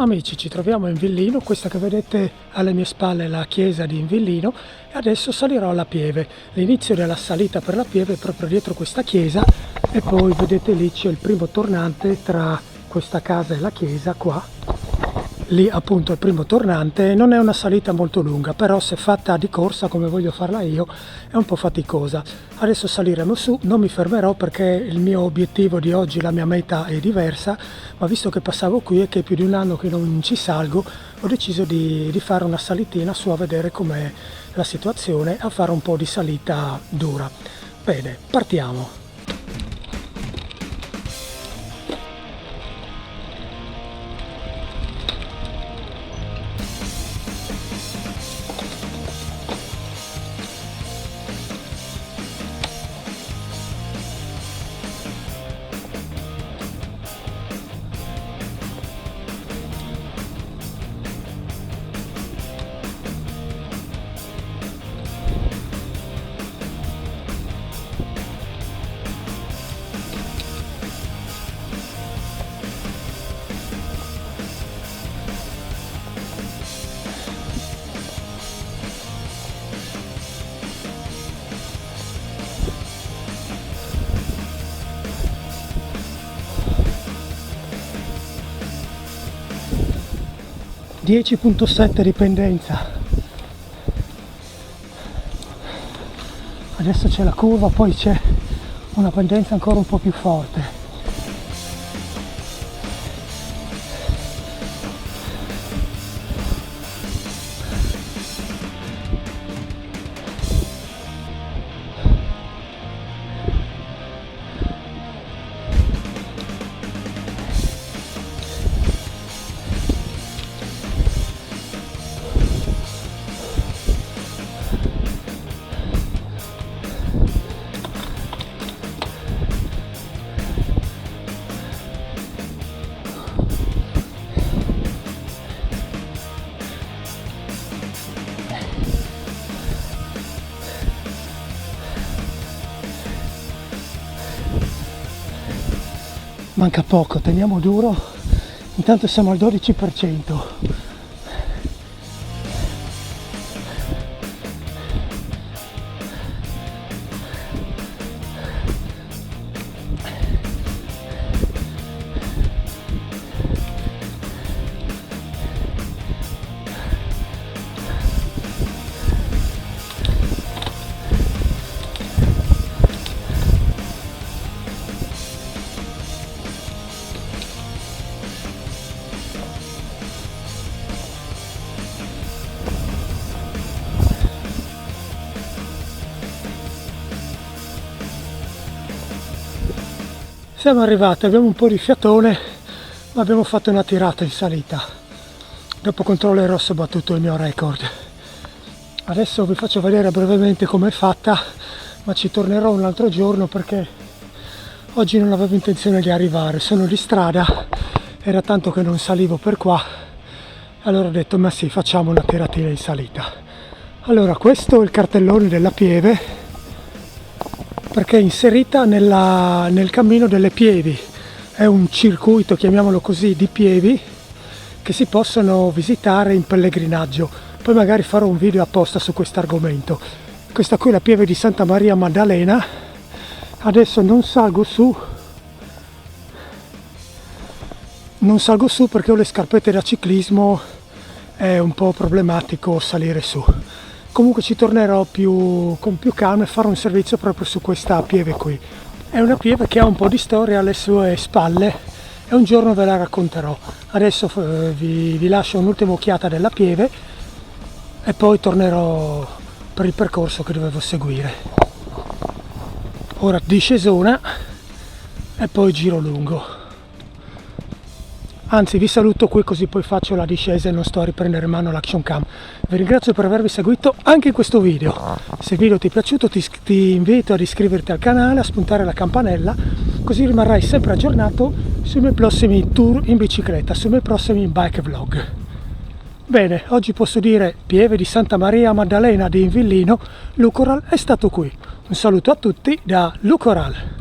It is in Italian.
Amici, ci troviamo in Villino. Questa che vedete alle mie spalle è la chiesa di Villino e adesso salirò alla Pieve. L'inizio della salita per la Pieve è proprio dietro questa chiesa e poi vedete lì c'è il primo tornante tra questa casa e la chiesa qua. Lì appunto è il primo tornante. Non è una salita molto lunga, però se fatta di corsa come voglio farla io è un po' faticosa. Adesso saliremo su, non mi fermerò perché il mio obiettivo di oggi, la mia meta è diversa, ma visto che passavo qui e che è più di un anno che non ci salgo, ho deciso di fare una salitina su a vedere com'è la situazione, a fare un po' di salita dura. Bene, partiamo. 10.7 dipendenza. Adesso c'è la curva, poi c'è una pendenza ancora un po' più forte. Manca poco, teniamo duro, intanto siamo al 12%. Siamo arrivati, abbiamo un po' di fiatone, ma abbiamo fatto una tirata in salita. Dopo controllerò se ho battuto il mio record. Adesso vi faccio vedere brevemente com'è fatta, ma ci tornerò un altro giorno perché oggi non avevo intenzione di arrivare. Sono di strada, era tanto che non salivo per qua, allora ho detto ma sì, facciamo una tiratina in salita. Allora, questo è il cartellone della Pieve, perché è inserita nel cammino delle Pievi. È un circuito, chiamiamolo così, di Pievi che si possono visitare in pellegrinaggio. Poi magari farò un video apposta su questo argomento. Questa qui è la Pieve di Santa Maria Maddalena. Adesso non salgo su perché ho le scarpette da ciclismo, è un po' problematico salire su. Comunque ci tornerò con più calma e farò un servizio proprio su questa Pieve qui. È una Pieve che ha un po' di storia alle sue spalle e un giorno ve la racconterò. Adesso vi lascio un'ultima occhiata della Pieve e poi tornerò per il percorso che dovevo seguire. Ora discesona e poi giro lungo. Anzi, vi saluto qui così poi faccio la discesa e non sto a riprendere in mano l'action cam. Vi ringrazio per avermi seguito anche in questo video. Se il video ti è piaciuto ti invito ad iscriverti al canale, a spuntare la campanella, così rimarrai sempre aggiornato sui miei prossimi tour in bicicletta, sui miei prossimi bike vlog. Bene, oggi posso dire Pieve di Santa Maria Maddalena di Villino, Lucoral è stato qui. Un saluto a tutti da Lucoral.